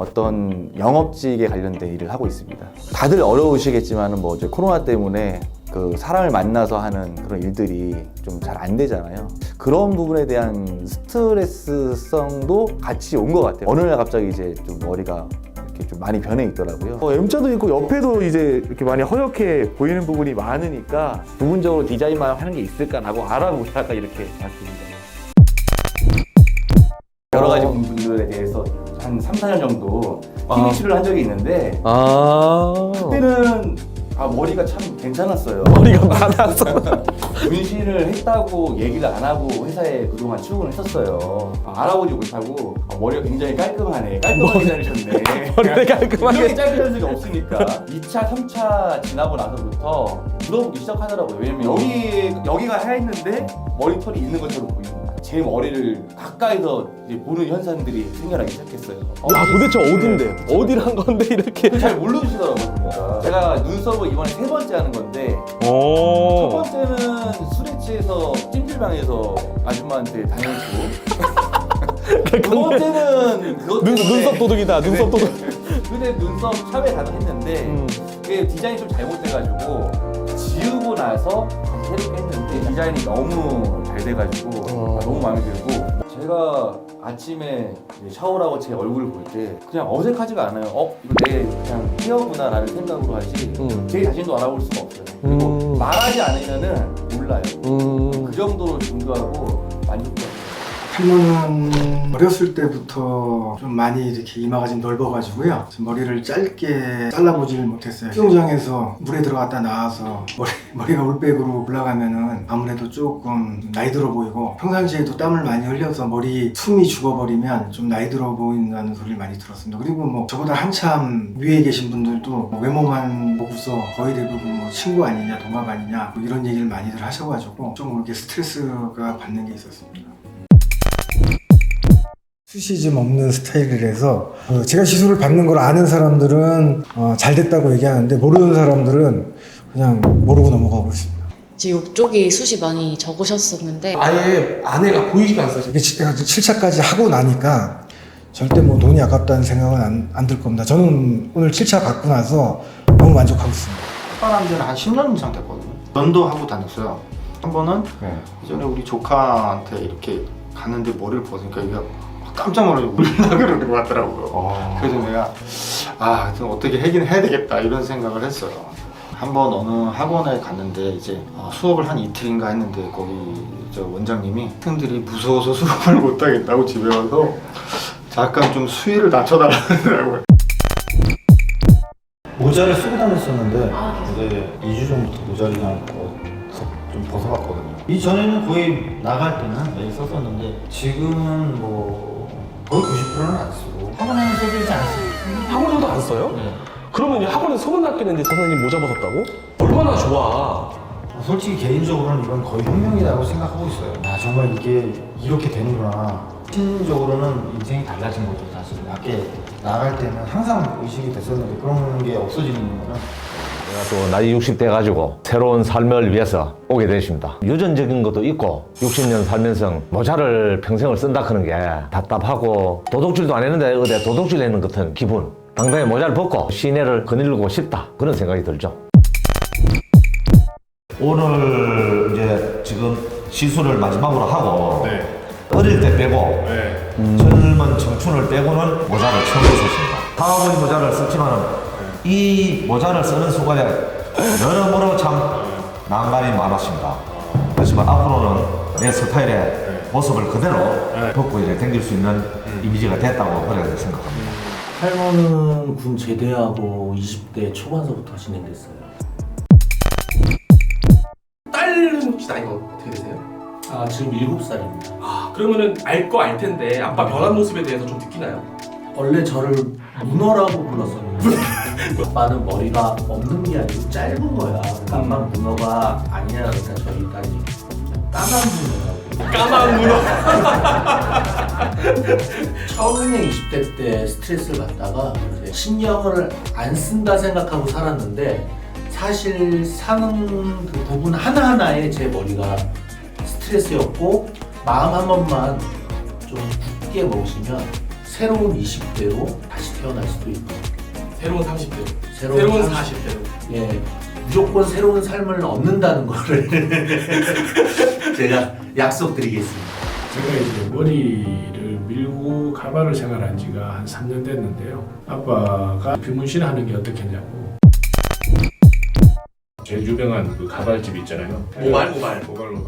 어떤 영업직에 관련된 일을 하고 있습니다. 다들 어려우시겠지만은 뭐 이제 코로나 때문에 그 사람을 만나서 하는 그런 일들이 좀 잘 안 되잖아요. 그런 부분에 대한 스트레스성도 같이 온 것 같아요. 어느 날 갑자기 이제 좀 머리가 이렇게 좀 많이 변해 있더라고요. M자도 있고 옆에도 이제 이렇게 많이 허옇게 보이는 부분이 많으니까 부분적으로 디자인만 하는 게 있을까라고 알아보다가 이렇게 왔습니다. 여러 가지 분들에 대해서 한 3, 4년 정도 TV출을 한 적이 있는데 그때는 머리가 참 괜찮았어요. 머리가 많아서 문신을 했다고 얘기를 안 하고 회사에 그동안 출근을 했었어요. 알아보지 못하고 머리가 굉장히 깔끔하네. 깔끔하게 자르셨네. 머리가 깔끔하게 이렇게 짧게 자른 적이 없으니까 2차, 3차 지나고 나서부터 물어보기 시작하더라고요. 왜냐면 여기가 하였는데 머리털이 있는 것처럼 보이는 거예요. 제 머리를 가까이서 이제 보는 현상들이 생겨나기 시작했어요. 도대체 어딘데? 어디란 건데 이렇게 잘 모르시더라고요. 보니까. 제가 눈썹을 이번에 3번째 하는 건데 첫 오. 번째는 술에 취해서 찜질방에서 아줌마한테 당했고 두 번째는 그것 때문에 눈썹 도둑이다. 눈썹 도둑. 근데 눈썹 샵에 가서 했는데 그게 디자인이 좀 잘못돼가지고 지우고 나서 새롭게 했는데 디자인이 너무 잘 돼가지고 너무 마음에 들고 제가 아침에 샤워를 제 얼굴을 볼 때 그냥 어색하지가 않아요. 이거 내 그냥 헤어구나 라는 생각으로 하지 제 자신도 알아볼 수가 없어요. 그리고 말하지 않으면은 몰라요. 그 정도로 준수하고 만족해요. 탈모는 어렸을 때부터 좀 많이 이렇게 이마가 좀 넓어가지고요. 머리를 짧게 잘라보질 못했어요. 수영장에서 물에 들어갔다 나와서 머리가 올백으로 올라가면은 아무래도 조금 나이 들어 보이고 평상시에도 땀을 많이 흘려서 머리 숨이 죽어버리면 좀 나이 들어 보인다는 소리를 많이 들었습니다. 그리고 뭐 저보다 한참 위에 계신 분들도 뭐 외모만 보고서 거의 대부분 뭐 친구 아니냐 동갑 아니냐 뭐 이런 얘기를 많이들 하셔가지고 좀 그렇게 스트레스가 받는 게 있었습니다. 숱이 좀 없는 스타일이라서 제가 시술을 받는 걸 아는 사람들은 잘 됐다고 얘기하는데 모르는 사람들은 그냥 모르고 넘어가고 있습니다. 지금 이쪽이 숱이 많이 적으셨었는데 아예 안에가 보이지가 않았어요. 이게 7차까지 하고 나니까 절대 뭐 돈이 아깝다는 생각은 안 들 겁니다. 저는 오늘 7차 받고 나서 너무 만족하고 있습니다. 습관한 지는 한 10년 이상 됐거든요. 면도 하고 다녔어요. 한 번은 예전에 우리 조카한테 이렇게 갔는데 머리를 벗으니까 이게 깜짝 놀라서 울라 그러는 것 같더라고요. 그래서 내가 하여튼 어떻게 하긴 해야 되겠다 이런 생각을 했어요. 한번 어느 학원에 갔는데 이제 수업을 한 이틀인가 했는데 거기 저 원장님이 학생들이 무서워서 수업을 못 하겠다고 집에 와서 잠깐 좀 수위를 낮춰달라고. 모자를 쓰고 다녔었는데 이제 2주 전부터 모자를 그냥 좀 벗어봤거든요. 이전에는 거의 나갈 때는 매일 썼었는데 지금은 뭐 거의 90%는 안 쓰고 학원에는 써들지 않습니다. 학원에도 안 써요? 네. 그러면 학원에 소문났겠는데 선생님 모자 벗었다고? 얼마나 좋아. 솔직히 개인적으로는 이건 거의 혁명이라고 생각하고 있어요. 정말 이게 이렇게 되는구나. 심리적으로는 인생이 달라진 거죠. 사실 밖에 나갈 때는 항상 의식이 됐었는데 그런 게 없어지는 거는 제가 또 나이 60 돼가지고 새로운 삶을 위해서 오게 되었습니다. 유전적인 것도 있고 60년 살면서 모자를 평생을 쓴다 하는 게 답답하고 도둑질도 안 했는데 어디 도둑질 했는 것 같은 기분. 당당히 모자를 벗고 시내를 거닐고 싶다 그런 생각이 들죠. 오늘 이제 지금 시술을 마지막으로 하고 어릴 때 빼고 젊은 청춘을 빼고는 모자를 처음 썼습니다. 파워보이 모자를 썼지만 이 모자를 쓰는 순간에 여러모로 참 난감이 많았습니다. 그렇지만 앞으로는 내 스타일의 모습을 그대로 벗고 이제 당길 수 있는 이미지가 됐다고 그렇게 생각합니다. 탈모는 군 제대하고 20대 초반서부터 진행됐어요. 딸은 혹시 나이가 어떻게 되세요? 지금 7살입니다. 그러면은 알 거 알 텐데 아빠 변한 모습에 대해서 좀 느끼나요? 원래 저를 문어라고 불렀었는데 아빠는 머리가 없는 게 아니고 짧은 거야. 그러니까 아빠는 문어가 아니야. 그러니까 저희 딸이 까만 문어라고. 까만 문어. 처음에 20대 때 스트레스를 받다가 이제 신경을 안 쓴다 생각하고 살았는데 사실 사는 그 부분 하나하나에 제 머리가 스트레스였고 마음 한 번만 좀 굳게 먹으시면 새로운 20대로 다시 태어날 수도 있고 새로운 30대로. 새로운 40대로. 예, 무조건 새로운 삶을 얻는다는 거를 제가 약속드리겠습니다. 제가 이제 머리를 밀고 가발을 생활한 지가 한 3년 됐는데요. 아빠가 비문신 하는 게 어떻겠냐고. 제일 유명한 그 가발집 있잖아요. 모발.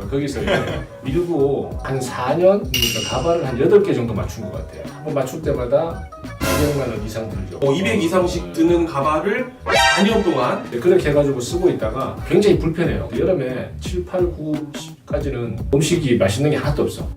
거기서 이제 밀고 한 4년? 그러니까 가발을 한 8개 정도 맞춘 것 같아요. 한 번 맞출 때마다 200만 원 이상 들죠. 200 이상씩 드는 가발을 4년 동안 네, 그렇게 해가지고 쓰고 있다가 굉장히 불편해요. 여름에 7, 8, 9, 10까지는 음식이 맛있는 게 하나도 없어.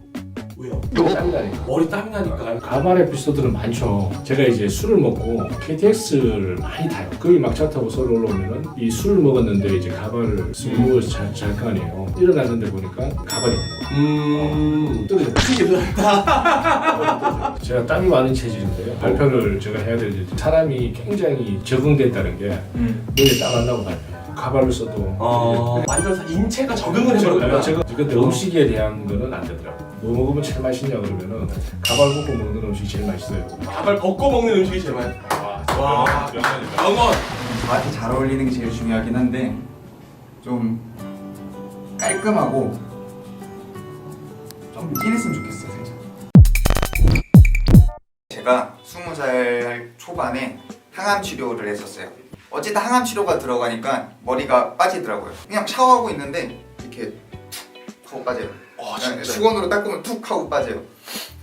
왜요? 땀이 나니까. 머리 땀이 나니까. 가발 에피소드는 많죠. 제가 이제 술을 먹고 KTX를 많이 타요. 거기 막차 타고 서울 올라오면은 이 술을 먹었는데 이제 가발을 쓰고 잘 거 아니에요. 일어났는데 보니까 가발이 없는 거예요. 떨어져. 죄송합니다. 제가 땀이 많은 체질인데요. 발표를 제가 해야 될 때 사람이 굉장히 적응됐다는 게 눈에 땀 안 나고 발표해요. 가발을 써도 완전 인체가 적응을 해버렸구나. 근데 음식에 대한 거는 안 되더라고요. 뭐 먹으면 제일 맛있냐 그러면은 가발 먹고 먹는 음식이 제일 맛있어요. 가발 벗고 먹는 음식이 제일 맛있어. 와, 명언. 저한테 잘 어울리는 게 제일 중요하긴 한데 좀 깔끔하고 좀 진했으면 좋겠어요, 살짝. 제가 20살 초반에 항암 치료를 했었어요. 어쨌든 항암 치료가 들어가니까 머리가 빠지더라고요. 그냥 샤워하고 있는데 이렇게 툭 하고 빠져요. 진짜. 수건으로 닦으면 툭 하고 빠져요.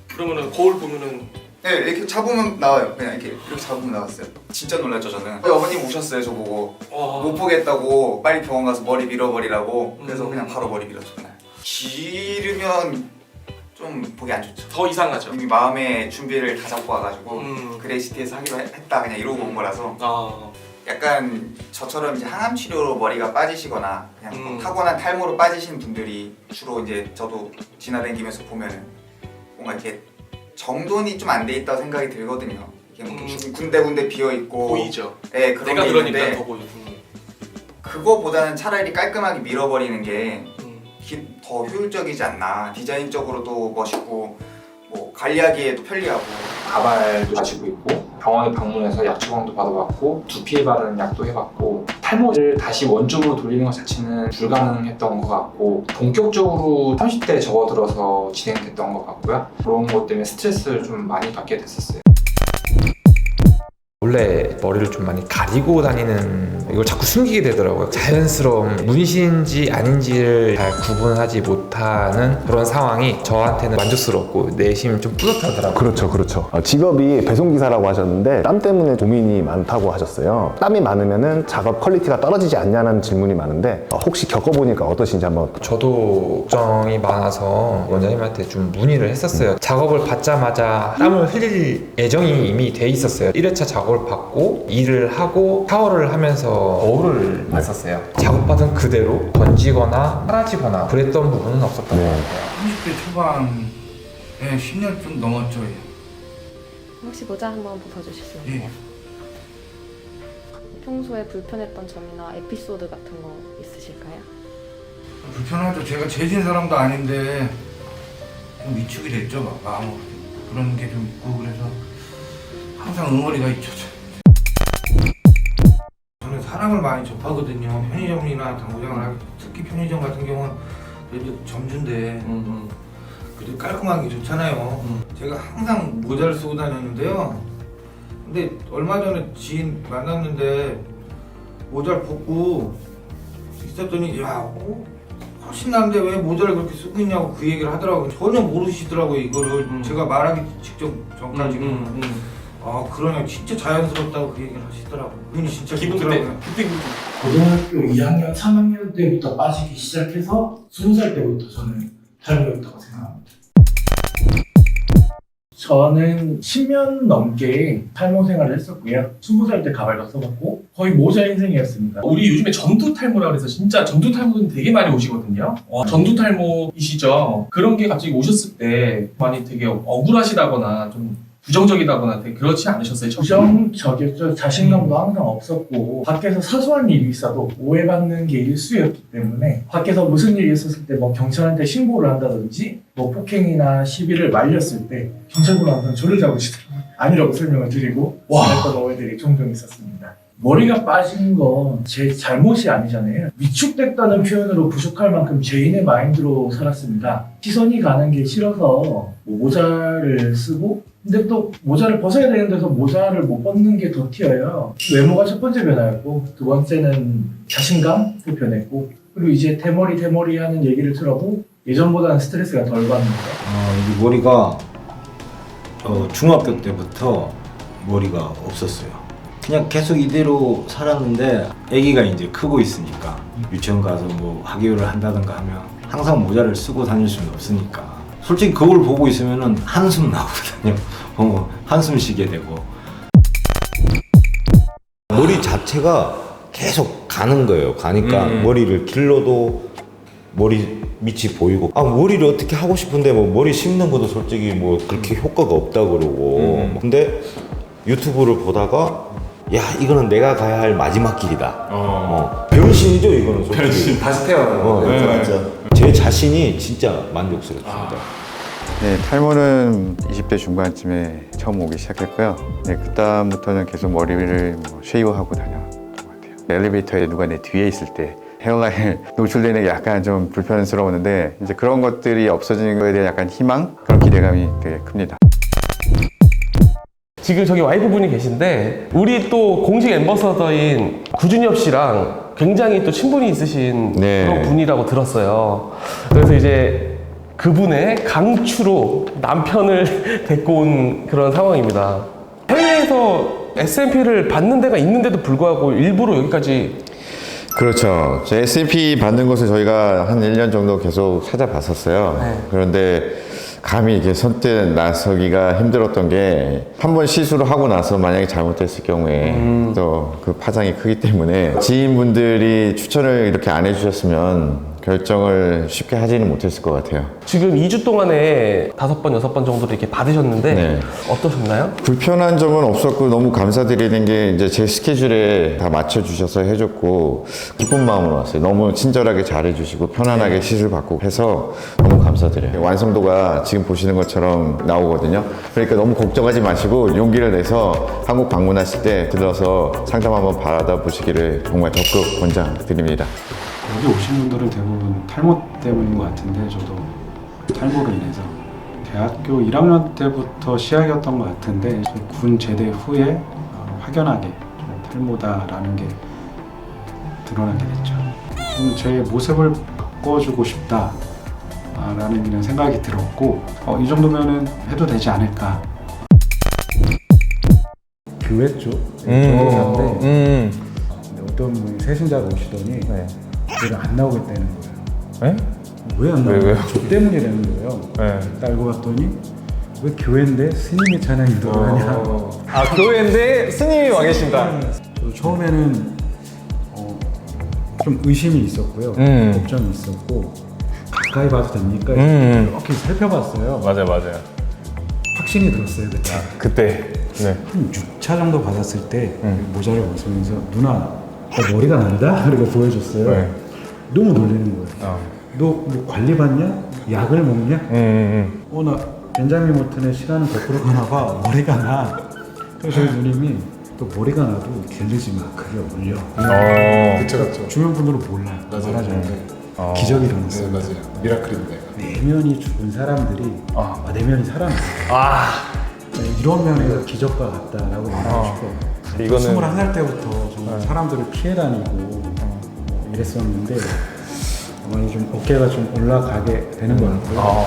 그러면은 거울 보면은 네, 이렇게 잡으면 나와요. 그냥 이렇게 잡으면 나왔어요. 진짜 놀랐죠, 저는. 어머님 오셨어요, 저 보고. 못 보겠다고 빨리 병원 가서 머리 밀어버리라고. 그래서 그냥 바로 머리 밀었죠, 그날. 기르면 좀 보기 안 좋죠. 더 이상하죠. 이미 마음의 준비를 다 잡고 와가지고 그레이시티에서 하기로 했다 그냥 이러고 온 거라서 약간 저처럼 이제 항암 치료로 머리가 빠지시거나 그냥 타고난 탈모로 빠지신 분들이 주로 이제 저도 지나다니면서 보면은 뭔가 이렇게 정돈이 좀 안 돼 있다고 생각이 들거든요. 이게 뭐 군데군데 비어 있고 보이죠. 네, 그런 내가 게 그러니까 있는데 더 보이죠. 그거보다는 차라리 깔끔하게 밀어버리는 게 더 효율적이지 않나. 디자인적으로도 멋있고 뭐 관리하기에도 편리하고. 가발도 가지고 있고 병원에 방문해서 약 처방도 받아봤고 두피에 바르는 약도 해봤고 탈모를 다시 원점으로 돌리는 것 자체는 불가능했던 것 같고 본격적으로 30대에 접어들어서 진행됐던 것 같고요. 그런 것 때문에 스트레스를 좀 많이 받게 됐었어요. 원래 머리를 좀 많이 가리고 다니는 이걸 자꾸 숨기게 되더라고요. 자연스러운 문신인지 아닌지를 잘 구분하지 못하는 그런 상황이 저한테는 만족스럽고 내심 좀 뿌듯하더라고요. 그렇죠. 직업이 배송기사라고 하셨는데 땀 때문에 고민이 많다고 하셨어요. 땀이 많으면 작업 퀄리티가 떨어지지 않냐는 질문이 많은데 혹시 겪어보니까 어떠신지 한번. 저도 걱정이 많아서 원장님한테 좀 문의를 했었어요. 작업을 받자마자 땀을 흘릴 예정이 이미 돼 있었어요. 1회차 작업을 받고 일을 하고 샤워를 하면서 거울을 봤었어요. 작업받은 그대로 던지거나 사라지거나 그랬던 부분은 없었던 것 같아요. 30대 초반에 10년 좀 넘었죠. 혹시 모자 한번 벗어주실 수 있나요? 평소에 불편했던 점이나 에피소드 같은 거 있으실까요? 불편하죠. 제가 재진 사람도 아닌데 좀 위축이 됐죠. 마음으로 그런 게 좀 있고 그래서 항상 응어리가 있죠. 저는 사람을 많이 접하거든요. 편의점이나 당구장을 특히 편의점 같은 경우는 그래도 점주인데 그래도 깔끔한 게 좋잖아요. 제가 항상 모자를 쓰고 다녔는데요. 근데 얼마 전에 지인 만났는데 모자를 벗고 있었더니 훨씬 나은데 왜 모자를 그렇게 쓰고 있냐고 그 얘기를 하더라고요. 전혀 모르시더라고요 이거를. 제가 말하기 직접 전까지는. 그러냐 진짜 자연스럽다고 그 얘기를 하시더라고요. 그분이 진짜 기쁘더라고요. 고등학교 2학년, 3학년 때부터 빠지기 시작해서 20살 때부터 저는 탈모였다고 생각합니다. 저는 10년 넘게 탈모 생활을 했었고요. 20살 때 가발도 써봤고 거의 모자 인생이었습니다. 우리 요즘에 전두 탈모라고 해서 진짜 전두 탈모는 되게 많이 오시거든요. 전두 탈모이시죠? 그런 게 갑자기 오셨을 때 많이 되게 억울하시다거나 좀 부정적이다거나 되게 그렇지 않으셨어요? 부정적이었죠. 자신감도 항상 없었고 밖에서 사소한 일이 있어도 오해받는 게 일수였기 때문에 밖에서 무슨 일이 있었을 때 뭐 경찰한테 신고를 한다든지 뭐 폭행이나 시비를 말렸을 때 경찰분한테 저를 잡으시더라고요. 아니라고 설명을 드리고 그랬던 오해들이 종종 있었습니다. 머리가 빠진 건 제 잘못이 아니잖아요. 위축됐다는 표현으로 부족할 만큼 죄인의 마인드로 살았습니다. 시선이 가는 게 싫어서 뭐 모자를 쓰고 근데 또 모자를 벗어야 되는 데서 모자를 못 벗는 게 더 튀어요. 외모가 첫 번째 변화였고 두 번째는 자신감도 변했고 그리고 이제 대머리 하는 얘기를 들어도 예전보다는 스트레스가 덜 받는 거예요. 이 머리가 중학교 때부터 머리가 없었어요. 그냥 계속 이대로 살았는데 아기가 이제 크고 있으니까 유치원 가서 뭐 학예회를 한다든가 하면 항상 모자를 쓰고 다닐 수는 없으니까 솔직히 그걸 보고 있으면은 한숨 나오거든요. 한숨 쉬게 되고 머리 자체가 계속 가는 거예요. 가니까 머리를 길러도 머리 밑이 보이고 머리를 어떻게 하고 싶은데 뭐 머리 심는 것도 솔직히 뭐 그렇게 효과가 없다 그러고 근데 유튜브를 보다가 야 이거는 내가 가야 할 마지막 길이다. 변신이죠 이거는 솔직히. 변신 다시 태어나는 네, 맞죠. 제 자신이 진짜 만족스럽습니다. 네, 탈모는 20대 중반쯤에 처음 오기 시작했고요. 네, 그다음부터는 계속 머리를 쉐이브하고 다녔던 것 같아요. 엘리베이터에 누가 내 뒤에 있을 때 헤어라인 노출되는 게 약간 좀 불편스러웠는데 이제 그런 것들이 없어지는 거에 대한 약간 희망? 그런 기대감이 되게 큽니다. 지금 저기 와이프분이 계신데 우리 또 공식 앰버서더인 구준엽 씨랑 굉장히 또 친분이 있으신 그런 분이라고 들었어요. 그래서 이제 그분의 강추로 남편을 데리고 온 그런 상황입니다. 해외에서 S&P를 받는 데가 있는데도 불구하고 일부러 여기까지. 그렇죠. 제 S&P 받는 곳을 저희가 한 1년 정도 계속 찾아봤었어요. 그런데 감히 이렇게 선뜻 나서기가 힘들었던 게 한 번 시술을 하고 나서 만약에 잘못됐을 경우에 또 그 파장이 크기 때문에 지인분들이 추천을 이렇게 안 해주셨으면 결정을 쉽게 하지는 못했을 것 같아요. 지금 2주 동안에 5번, 6번 정도를 이렇게 받으셨는데 어떠셨나요? 불편한 점은 없었고 너무 감사드리는 게 이제 제 스케줄에 다 맞춰주셔서 해줬고 기쁜 마음으로 왔어요. 너무 친절하게 잘해주시고 편안하게 시술 받고 해서 너무 감사드려요. 완성도가 지금 보시는 것처럼 나오거든요. 그러니까 너무 걱정하지 마시고 용기를 내서 한국 방문하실 때 들러서 상담 한번 받아보시기를 정말 적극 권장드립니다. 여기 오신 분들은 대부분 탈모 때문인 것 같은데 저도 탈모로 인해서 대학교 1학년 때부터 시작이었던 것 같은데 군 제대 후에 확연하게 탈모다라는 게 드러나게 됐죠. 좀 제 모습을 바꿔주고 싶다라는 이런 생각이 들었고 이 정도면은 해도 되지 않을까. 교회 쪽 쪽인데 어떤 분이 세신자가 오시더니 내가 안 나오겠다는 거예요. 왜 안 나와요? 저 때문이라는 거예요. 알고 봤더니 왜 교회인데 스님의 찬양이 들어가냐. 교회인데 스님이 와 계신다. 저도 처음에는 좀 의심이 있었고요. 걱정이 있었고 가까이 봐도 됩니까? 이렇게 살펴봤어요. 맞아요. 확신이 들었어요 그때. 한 6차 정도 받았을 때 모자를 벗으면서 누나 나 머리가 난다? 그리고 보여줬어요. 너무 놀리는 거예요. 너 뭐 관리 받냐? 약을 먹냐? 나 벤자민 모튼의 시간은 거꾸로 가나 봐. 머리가 나. 그래서 저희 누님이 또 머리가 나도 길르지 마. 그게 어울려. 그쵸. 주변 분들은 몰라요. 말하자는데 기적이 일어났어요. 맞아요. 미라클인데. 내면이 죽은 사람들이 내면이 살아났어요. 이런 면에서 기적과 같다라고 말하고 싶어요. 이거는 21살 때부터 정말 사람들을 피해 다니고 이랬었는데 많이 좀 어깨가 좀 올라가게 되는 것 같고요.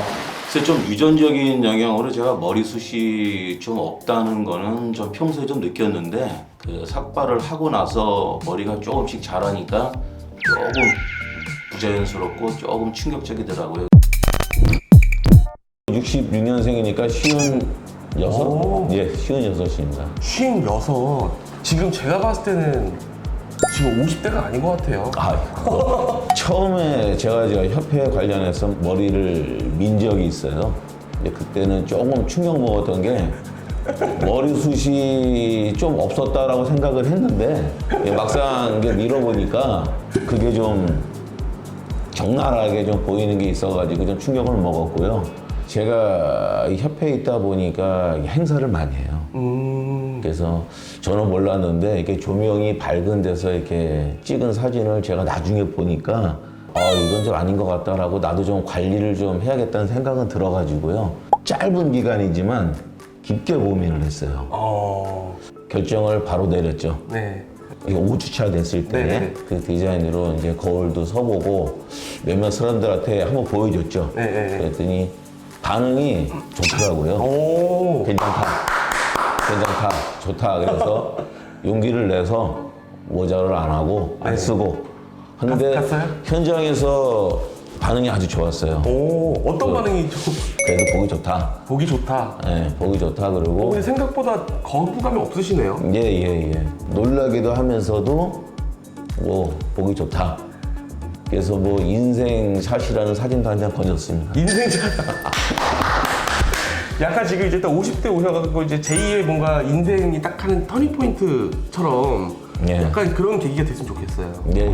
그래서 좀 유전적인 영향으로 제가 머리숱이 좀 없다는 거는 좀 평소에 좀 느꼈는데 그 삭발을 하고 나서 머리가 조금씩 자라니까 조금 부자연스럽고 조금 충격적이더라고요. 66년생이니까 56? 예, 56입니다. 56? 지금 제가 봤을 때는 지금 50대가 아닌 것 같아요. 처음에 제가 협회 관련해서 머리를 민 적이 있어요. 근데 그때는 조금 충격 먹었던 게 머리숱이 좀 없었다라고 생각을 했는데 막상 이게 밀어보니까 그게 좀 적나라하게 좀 보이는 게 있어가지고 좀 충격을 먹었고요. 제가 이 협회에 있다 보니까 행사를 많이 해요. 그래서 저는 몰랐는데 이렇게 조명이 밝은 데서 이렇게 찍은 사진을 제가 나중에 보니까 이건 좀 아닌 것 같다라고 나도 좀 관리를 좀 해야겠다는 생각은 들어가지고요. 짧은 기간이지만 깊게 고민을 했어요. 결정을 바로 내렸죠. 네. 이게 5주차 됐을 때 그 디자인으로 이제 거울도 서보고 몇몇 사람들한테 한번 보여줬죠. 그랬더니 반응이 좋더라고요. 괜찮다, 좋다. 그래서 용기를 내서 모자를 안 하고 안 쓰고 하는데 현장에서 반응이 아주 좋았어요. 어떤 반응이 좀? 그래도 보기 좋다. 보기 좋다. 네, 보기 좋다 그러고. 근데 생각보다 거부감이 없으시네요. 예. 놀라기도 하면서도 뭐 보기 좋다. 그래서 뭐 인생샷이라는 사진도 한 장 건졌습니다. 인생샷. 약간 지금 이제 딱 50대 오셔가지고 이제 제2의 뭔가 인생이 딱 하는 터닝 포인트처럼 약간 그런 계기가 됐으면 좋겠어요. 예.